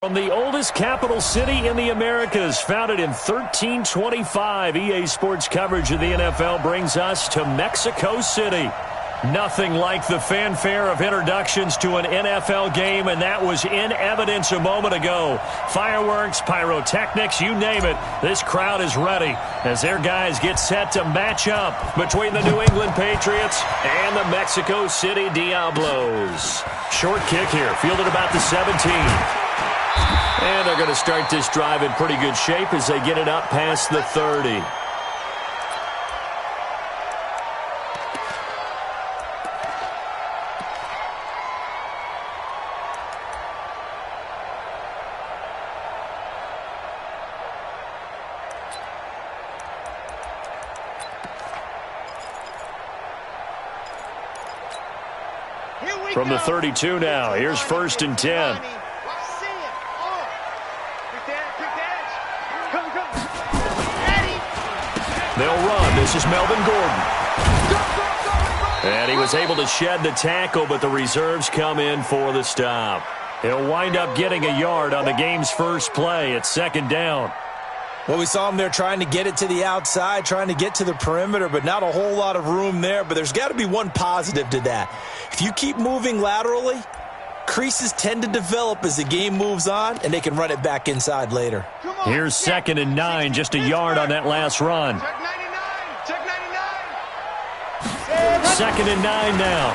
From the oldest capital city in the Americas, founded in 1325, EA Sports coverage of the NFL brings us to Mexico City. Nothing like the fanfare of introductions to an NFL game, and that was in evidence a moment ago. Fireworks, pyrotechnics, you name it. This crowd is ready as their guys get set to match up between the New England Patriots and the Mexico City Diablos. Short kick here, fielded about the 17. And they're going to start this drive in pretty good shape as they get it up past the 30. From the 32 now, here's 1st and 10. They'll run. This is Melvin Gordon. And he was able to shed the tackle, but the reserves come in for the stop. He'll wind up getting a yard on the game's first play at 2nd down. Well, we saw him there trying to get it to the outside, trying to get to the perimeter, but not a whole lot of room there. But there's got to be one positive to that. If you keep moving laterally, creases tend to develop as the game moves on, and they can run it back inside later. Here's 2nd and 9, just a yard on that last run. Check 2nd and 9 now.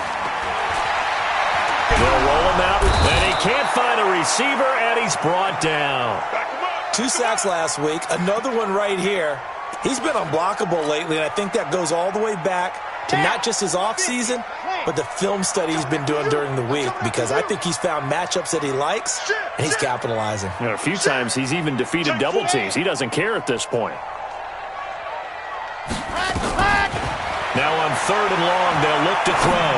They'll roll him out, and he can't find a receiver, and he's brought down. 2 sacks last week, another one right here. He's been unblockable lately, and I think that goes all the way back to not just his offseason, but the film study he's been doing during the week, because I think he's found matchups that he likes, and he's capitalizing. You know, a few times he's even defeated double teams. He doesn't care at this point. Now on 3rd and long, they'll look to throw.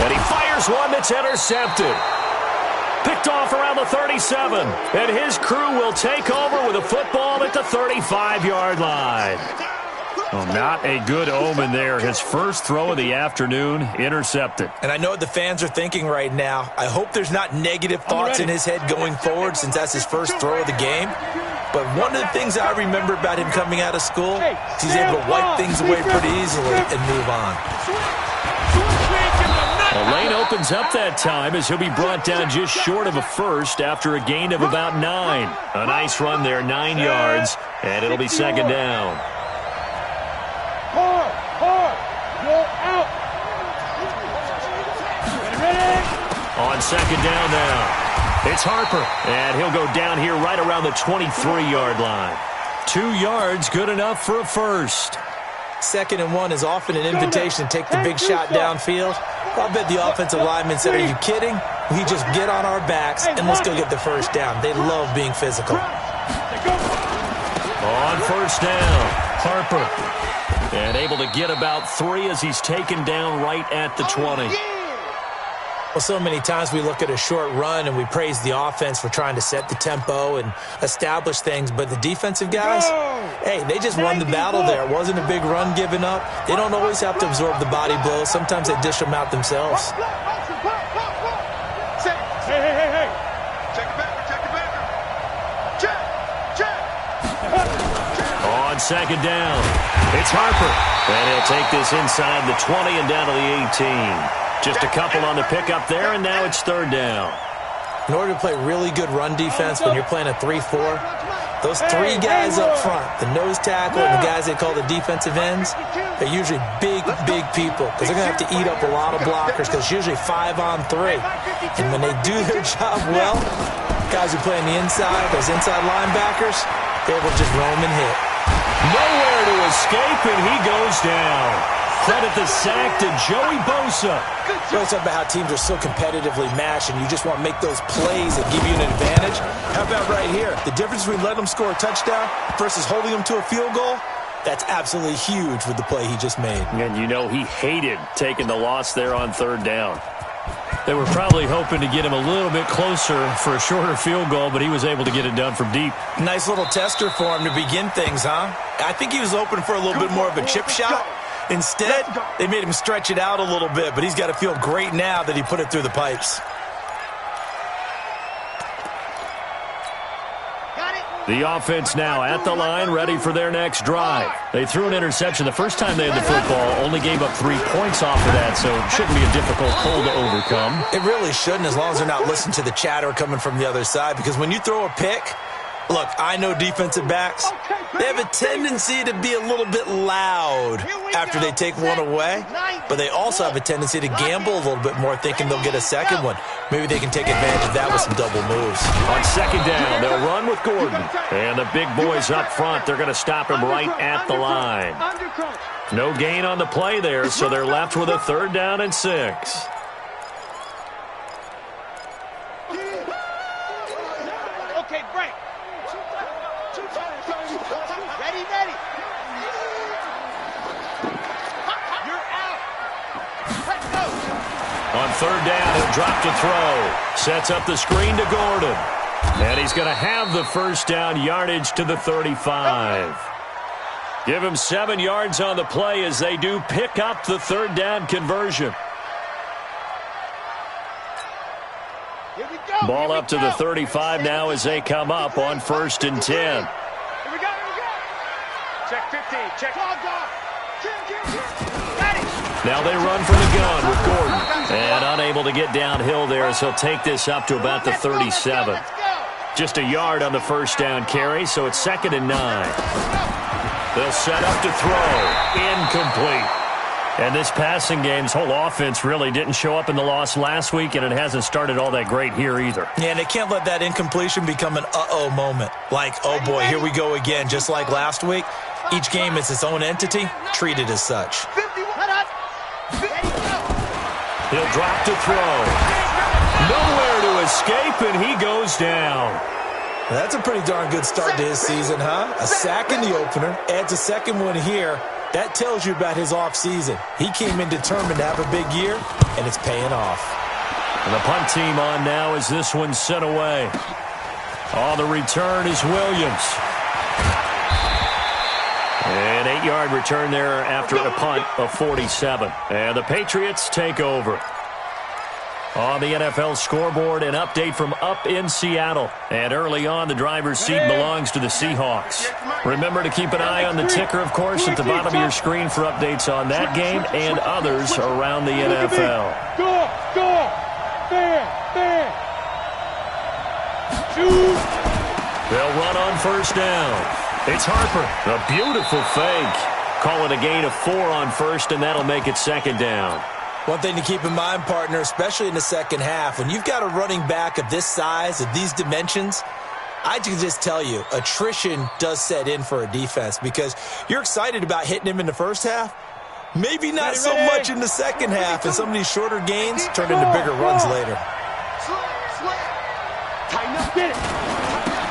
And he fires one that's intercepted. Picked off around the 37. And his crew will take over with a football at the 35-yard line. Well, not a good omen there. His first throw of the afternoon, intercepted. And I know what the fans are thinking right now. I hope there's not negative thoughts in his head going forward, since that's his first throw of the game. But one of the things I remember about him coming out of school is he's able to wipe things away pretty easily and move on. The lane opens up that time as he'll be brought down just short of a first after a gain of about 9. A nice run there, 9 yards, and it'll be 2nd down. On 2nd down now, it's Harper, and he'll go down here right around the 23-yard line. 2 yards, good enough for a first. 2nd and 1 is often an invitation to take the big shot downfield. I'll bet the offensive lineman said, "Are you kidding? We just get on our backs and let's go get the first down." They love being physical. On 1st down, Harper. And able to get about 3 as he's taken down right at the 20. Well, so many times we look at a short run and we praise the offense for trying to set the tempo and establish things, but the defensive guys, hey, they just won the battle there. It wasn't a big run given up. They don't always have to absorb the body blows. Sometimes they dish them out themselves. Hey. Check it back. Check. On 2nd down, it's Harper. And he'll take this inside the 20 and down to the 18. Just a couple on the pickup there, and now it's 3rd down. In order to play really good run defense when you're playing a 3-4, those 3 guys up front, the nose tackle and the guys they call the defensive ends, they're usually big people because they're going to have to eat up a lot of blockers because it's usually 5 on 3. And when they do their job well, guys who play on the inside, those inside linebackers, they will just roam and hit. Nowhere to escape, and he goes down. Credit the sack to Joey Bosa. Let's talk about how teams are so competitively matched, and you just want to make those plays that give you an advantage. How about right here? The difference between letting them score a touchdown versus holding them to a field goal, that's absolutely huge with the play he just made. And you know he hated taking the loss there on 3rd down. They were probably hoping to get him a little bit closer for a shorter field goal, but he was able to get it done from deep. Nice little tester for him to begin things, huh? I think he was open for a little bit more of a chip shot. Instead, they made him stretch it out a little bit, but he's got to feel great now that he put it through the pipes. The offense now at the line, ready for their next drive. They threw an interception the first time they had the football, only gave up 3 points off of that, so it shouldn't be a difficult pull to overcome. It really shouldn't, as long as they're not listening to the chatter coming from the other side, because when you throw a pick, look, I know defensive backs, they have a tendency to be a little bit loud after they take one away, but they also have a tendency to gamble a little bit more, thinking they'll get a second one. Maybe they can take advantage of that with some double moves. On second down, they'll run with Gordon. And the big boys up front, they're going to stop him right at the line. No gain on the play there, so they're left with a 3rd down and 6. Okay, break. Ready. You're out. Let's go. On 3rd down, he'll drop to throw. Sets up the screen to Gordon. And he's going to have the 1st down, yardage to the 35. Give him 7 yards on the play as they do pick up the 3rd down conversion. Here we go. Ball up to the 35 now as they come up on 1st and 10. Here we go. Check 15. Check. Ready. Now they run from the gun with Gordon. And unable to get downhill there as he'll take this up to about the 37. Just a yard on the 1st down carry, so it's 2nd and 9. They'll set up to throw. Incomplete. And this passing game's whole offense really didn't show up in the loss last week, and it hasn't started all that great here either. Yeah, and they can't let that incompletion become an uh-oh moment. Like, oh boy, here we go again, just like last week. Each game is its own entity, treated as such. He'll drop to throw. Nowhere to escape, and he goes down. That's a pretty darn good start to his season, huh? A sack in the opener, adds a second one here. That tells you about his offseason. He came in determined to have a big year, and it's paying off. And the punt team on now as this one's sent away. On the return is Williams. An 8-yard return there after a punt of 47. And the Patriots take over. On the NFL scoreboard, an update from up in Seattle. And early on, the driver's seat belongs to the Seahawks. Remember to keep an eye on the ticker, of course, at the bottom of your screen for updates on that game and others around the NFL. Go. Fair. Shoot. They'll run on 1st down. It's Harper. A beautiful fake. Call it a gain of 4 on 1st, and that'll make it 2nd down. One thing to keep in mind, partner, especially in the second half, when you've got a running back of this size, of these dimensions, I can just tell you, attrition does set in for a defense because you're excited about hitting him in the first half. Maybe not so much in the second half, and some of these shorter gains turn into bigger runs later.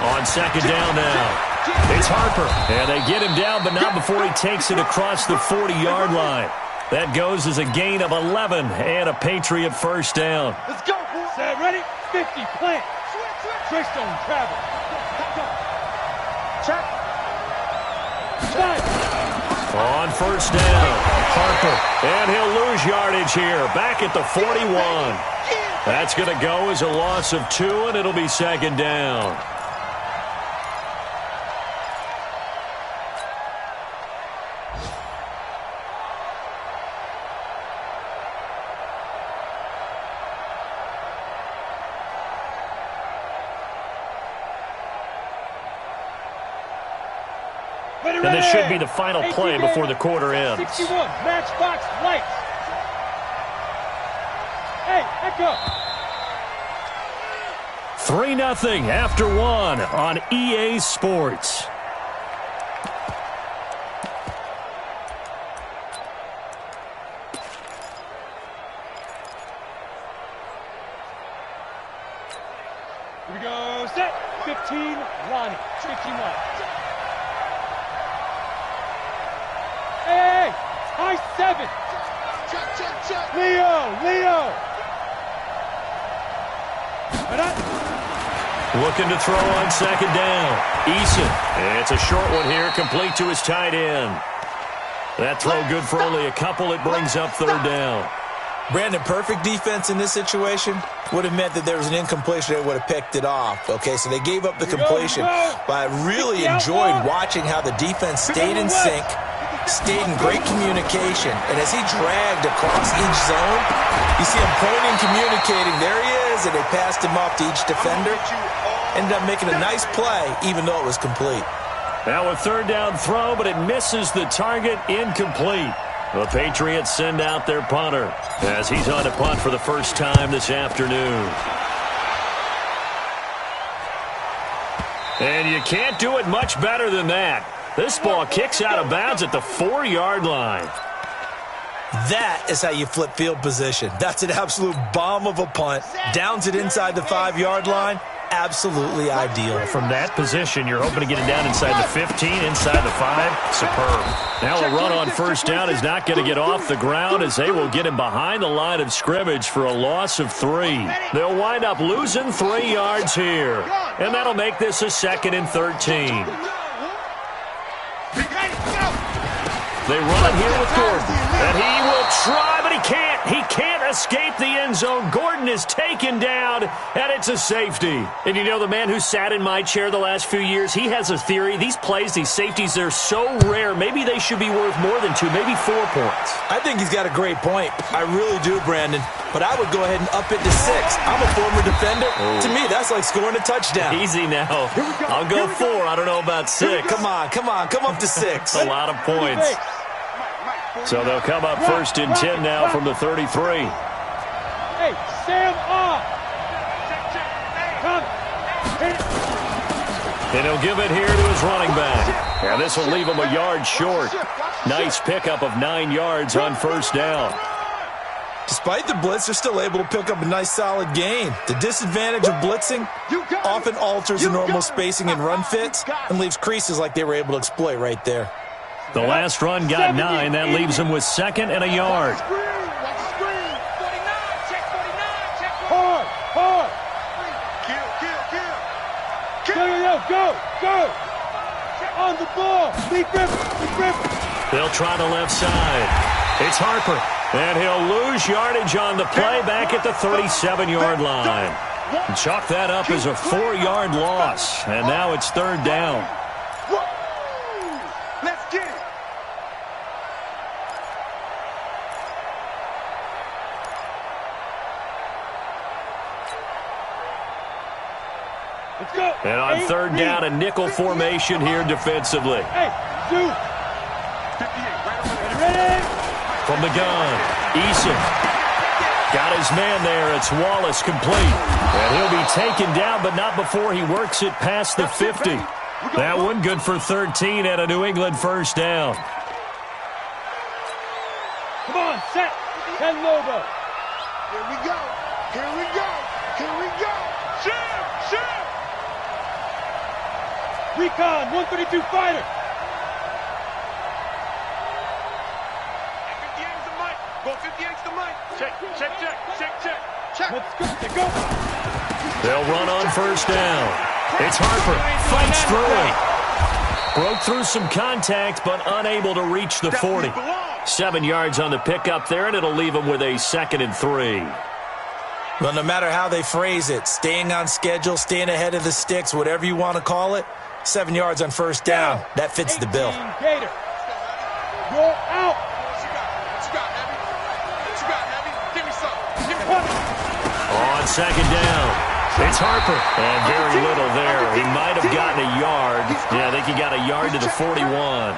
On 2nd down now. It's Harper. And they get him down, but not before he takes it across the 40-yard line. That goes as a gain of 11 and a Patriot 1st down. Let's go. Set, ready? 50, plant. Trick zone, travel. Check. On 1st down, Harper. And he'll lose yardage here. Back at the 41. That's going to go as a loss of 2, and it'll be 2nd down. And this should be the final play before the quarter ends. 61, matchbox lights. Hey, echo. 3-0 after 1 on EA Sports. Here we go, set. 15, Lonnie. 51. Hey, high 7. Check. Leo. Looking to throw on 2nd down. Eason. It's a short one here, complete to his tight end. That throw good for only a couple. It brings up 3rd down. Brandon, perfect defense in this situation would have meant that there was an incompletion. They would have picked it off. Okay, so they gave up the completion. But I really enjoyed watching how the defense stayed in sync, stayed in great communication. And as he dragged across each zone, you see him pointing, communicating. There he is, and they passed him off to each defender. Ended up making a nice play, even though it was complete. Now a third down throw, but it misses the target, incomplete. The Patriots send out their punter as he's on to punt for the first time this afternoon. And you can't do it much better than that. This ball kicks out of bounds at the 4-yard line. That is how you flip field position. That's an absolute bomb of a punt. Downs it inside the 5-yard line. Absolutely ideal. From that position, you're hoping to get it down inside the 15, inside the 5. Superb. Now a run on first down is not going to get off the ground as they will get him behind the line of scrimmage for a loss of 3. They'll wind up losing 3 yards here. And that'll make this a 2nd and 13. They run here with Gordon. And he will try, but he can't. He can't escape the end zone. Gordon is taken down, and it's a safety. And you know, the man who sat in my chair the last few years, he has a theory. These plays, these safeties, they're so rare. Maybe they should be worth more than 2, maybe 4 points. I think he's got a great point. I really do, Brandon. But I would go ahead and up it to 6. I'm a former defender. To me, that's like scoring a touchdown. Easy now. I'll go 4. I don't know about 6. Come on. Come up to 6. A lot of points. So they'll come up 1st and 10 now from the 33. Hey, Sam off. Come. And he'll give it here to his running back. And this will leave him a yard short. Nice pickup of 9 yards on first down. Despite the blitz, they're still able to pick up a nice solid gain. The disadvantage of blitzing often alters the normal spacing and run fits and leaves creases like they were able to exploit right there. The last run got 9. That leaves him with 2nd and a yard. Hard. Go. On the ball. Lead Griffin. They'll try the left side. It's Harper. And he'll lose yardage on the play back at the 37-yard line. And chalk that up as a 4-yard loss. And now it's 3rd down. Let's get it. Let's go. And on 3rd down, a nickel formation here defensively. Hey, Zoo. Ready. From the gun, Eason. Got his man there. It's Wallace complete. And he'll be taken down, but not before he works it past the 50. That one good for 13 and a New England first down. Come on, set. Ken Lobo. Here we go. Shoot. Recon, 132 fighter. Go 58's the mic. Check. Let's go. They'll run on first down. It's Harper. Fights through it. Broke through some contact, but unable to reach the 40. 7 yards on the pickup there, and it'll leave him with a 2nd and 3. Well, no matter how they phrase it, staying on schedule, staying ahead of the sticks, whatever you want to call it, 7 yards on first down. That fits the bill. Gator. Roll out. On 2nd down, it's Harper. And very little there. He might have gotten a yard. Yeah, I think he got a yard to the 41.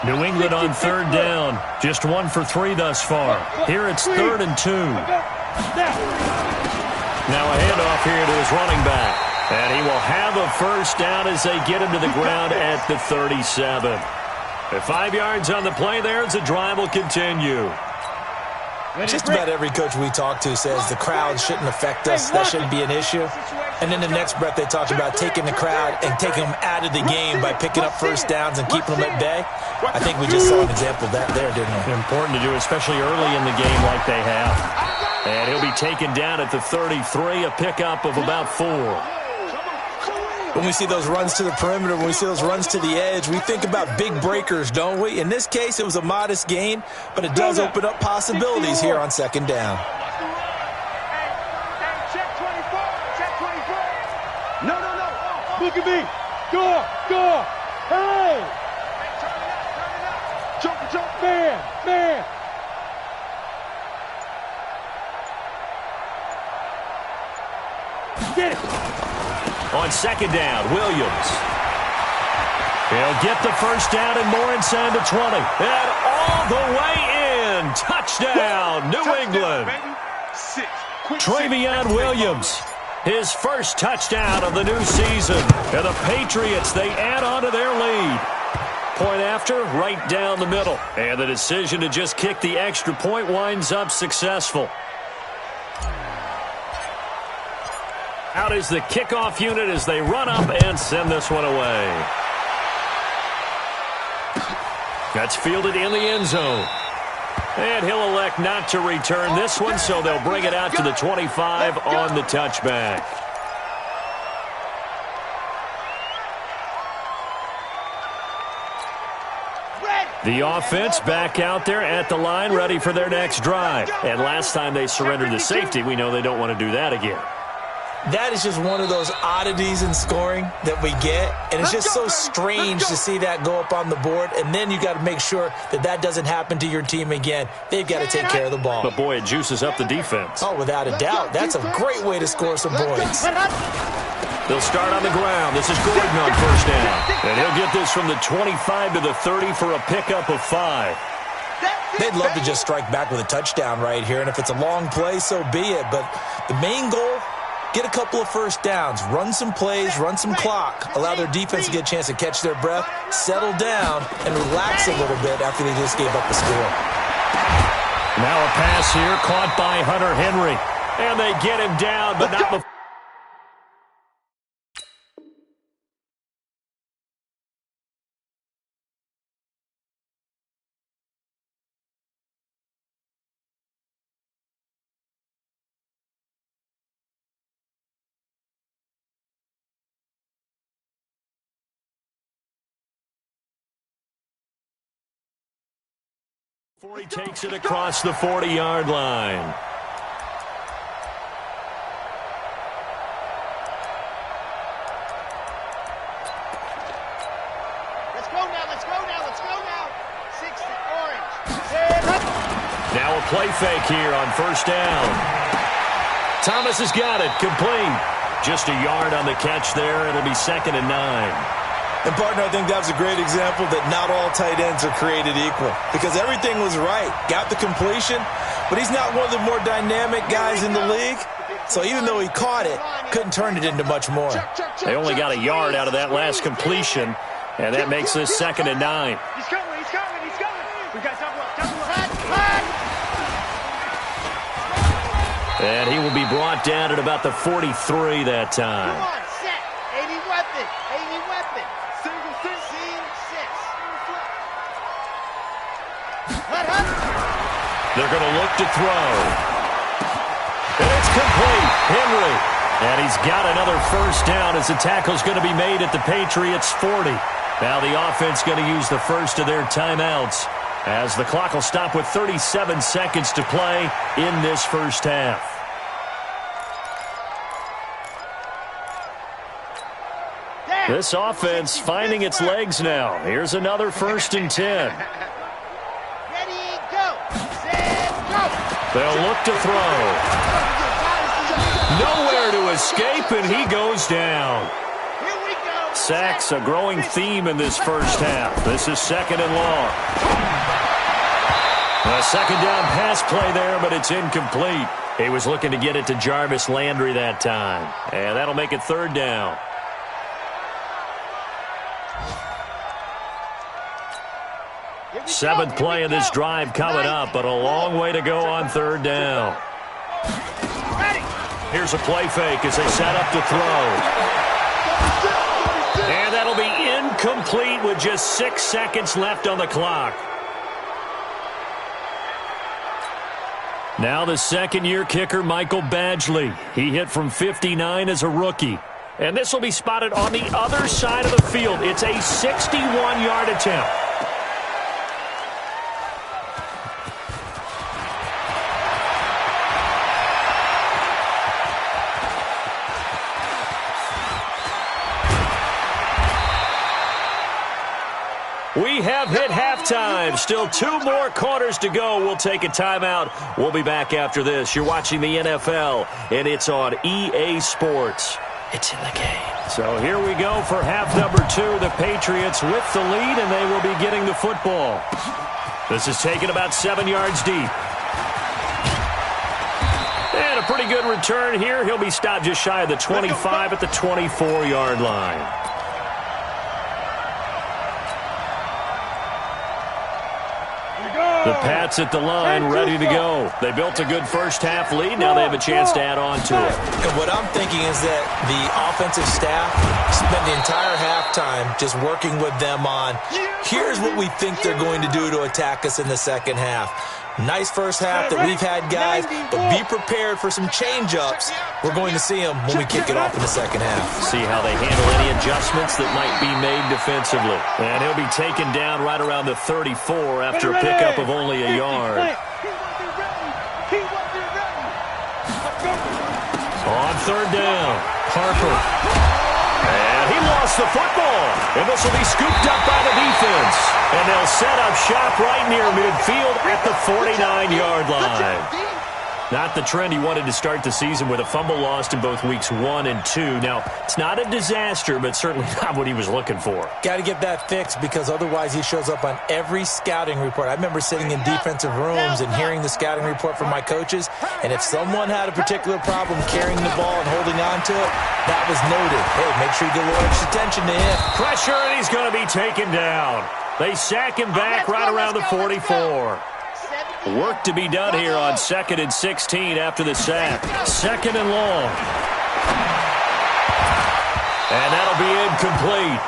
New England on 3rd down. Just 1 for 3 thus far. Here it's 3rd and 2. Now a handoff here to his running back. And he will have a first down as they get him to the ground at the 37. At 5 yards on the play there as the drive will continue. Just about every coach we talk to says the crowd shouldn't affect us. That shouldn't be an issue. And in the next breath, they talk about taking the crowd and taking them out of the game by picking up first downs and keeping them at bay. I think we just saw an example of that there, didn't we? Important to do, especially early in the game like they have. And he'll be taken down at the 33, a pickup of about 4. When we see those runs to the perimeter, when we see those runs to the edge, we think about big breakers, don't we? In this case, it was a modest gain, but it does open up possibilities here on second down. Check 24. Check 24. No. Look at me. Go. Hey. Turn it up. Jump. Man. Get it. On second down, Williams. He'll get the first down and more inside the 20. And all the way in. Touchdown, New England. Travion Williams, his first touchdown of the new season. And the Patriots, they add on to their lead. Point after, right down the middle. And the decision to just kick the extra point winds up successful. Out is the kickoff unit as they run up and send this one away. That's fielded in the end zone. And he'll elect not to return this one, so they'll bring it out to the 25 on the touchback. The offense back out there at the line, ready for their next drive. And last time they surrendered the safety, we know they don't want to do that again. That is just one of those oddities in scoring that we get, and it's just so strange to see that go up on the board, and then you got to make sure that that doesn't happen to your team again. They've got to take care of the ball. But, boy, it juices up the defense. Oh, without a doubt. That's a great way to score some points. They'll start on the ground. This is Gordon on first down. And he'll get this from the 25 to the 30 for a pickup of 5. They'd love to just strike back with a touchdown right here, and if it's a long play, so be it. But the main goal, get a couple of first downs, run some plays, run some clock, allow their defense to get a chance to catch their breath, settle down, and relax a little bit after they just gave up the score. Now a pass here caught by Hunter Henry. And they get him down, but not before. Before he takes it across the 40-yard line. Let's go now. 60 orange. Now a play fake here on first down. Thomas has got it, complete. Just a yard on the catch there. It'll be 2nd and 9. And, partner, I think that was a great example that not all tight ends are created equal because everything was right. Got the completion, but he's not one of the more dynamic guys in the league. So even though he caught it, couldn't turn it into much more. They only got a yard out of that last completion, and that makes this 2nd and 9. He's coming. We got double up. And he will be brought down at about the 43 that time. Come on, set. 80 weapon. Single six. They're going to look to throw. And it's complete. Henry. And he's got another first down as the tackle's going to be made at the Patriots' 40. Now the offense going to use the first of their timeouts as the clock will stop with 37 seconds to play in this first half. This offense finding its legs now. Here's another 1st and 10. Ready, go. Set, go. They'll look to throw. Nowhere to escape, and he goes down. Here we go. Sacks, a growing theme in this first half. This is 2nd and long. A 2nd down pass play there, but it's incomplete. He was looking to get it to Jarvis Landry that time. And that'll make it 3rd down. Seventh play of this drive coming up, but a long way to go on 3rd down. Here's a play fake as they set up to throw. And that'll be incomplete with just 6 seconds left on the clock. Now the 2nd-year kicker, Michael Badgley. He hit from 59 as a rookie. And this will be spotted on the other side of the field. It's a 61-yard attempt. We have hit halftime. Still 2 more quarters to go. We'll take a timeout. We'll be back after this. You're watching the NFL, and it's on EA Sports. It's in the game. So here we go for half number 2. The Patriots with the lead, and they will be getting the football. This is taken about 7 yards deep. And a pretty good return here. He'll be stopped just shy of the 25 at the 24-yard line. The Pats at the line, ready to go. They built a good first-half lead. Now they have a chance to add on to it. And what I'm thinking is that the offensive staff spent the entire halftime just working with them on, here's what we think they're going to do to attack us in the second half. Nice first half that we've had, guys, but be prepared for some change-ups. We're going to see them when we kick it off in the second half. See how they handle any adjustments that might be made defensively. And he'll be taken down right around the 34 after a pickup of only a yard. On third down, Harper. And he lost the football. And this will be scooped up by the defense. And they'll set up shop right near midfield at the 49-yard line. Not the trend he wanted to start the season with a fumble lost in both weeks 1 and 2. Now, it's not a disaster, but certainly not what he was looking for. Got to get that fixed because otherwise he shows up on every scouting report. I remember sitting in defensive rooms and hearing the scouting report from my coaches, and if someone had a particular problem carrying the ball and holding on to it, that was noted. Hey, make sure you get a little extra attention to him. Pressure, and he's going to be taken down. They sack him back right around the 44. Work to be done here on 2nd and 16 after the sack. 2nd and long. And that'll be incomplete.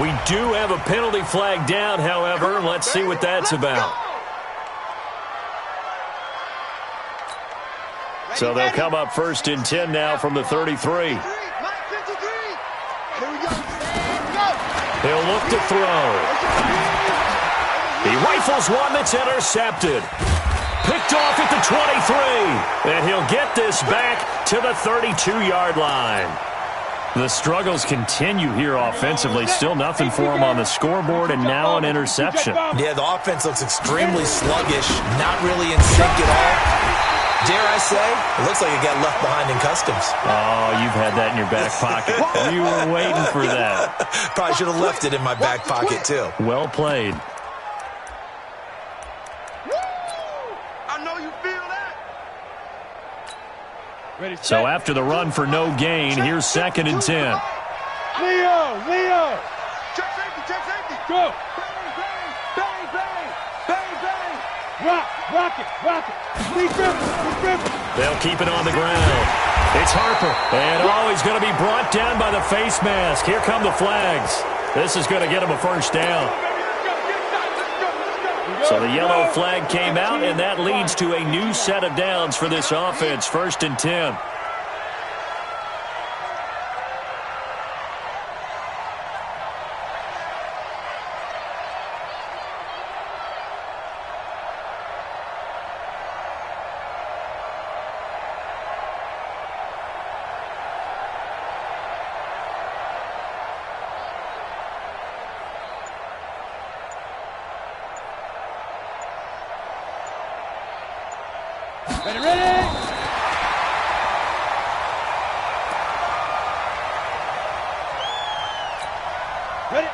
We do have a penalty flag down, however. Let's see what that's about. So they'll come up 1st and 10 now from the 33. He'll look to throw. He rifles one that's intercepted. Picked off at the 23. And he'll get this back to the 32-yard line. The struggles continue here offensively. Still nothing for him on the scoreboard, and now an interception. Yeah, the offense looks extremely sluggish, not really in sync at all. Dare I say, it looks like it got left behind in customs. Oh, you've had that in your back pocket. You were waiting for that. Probably should have left it in my back pocket, too. Well played. So after the run for no gain, here's 2nd and 10. Leo! Check safety! Go! Bang! Rock it! Lee Griffin! They'll keep it on the ground. It's Harper. And he's going to be brought down by the face mask. Here come the flags. This is going to get him a first down. So the yellow flag came out, and that leads to a new set of downs for this offense. 1st and 10. Ready! Ready?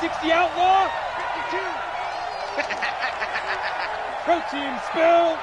60 outlaw. 52. Protein spill.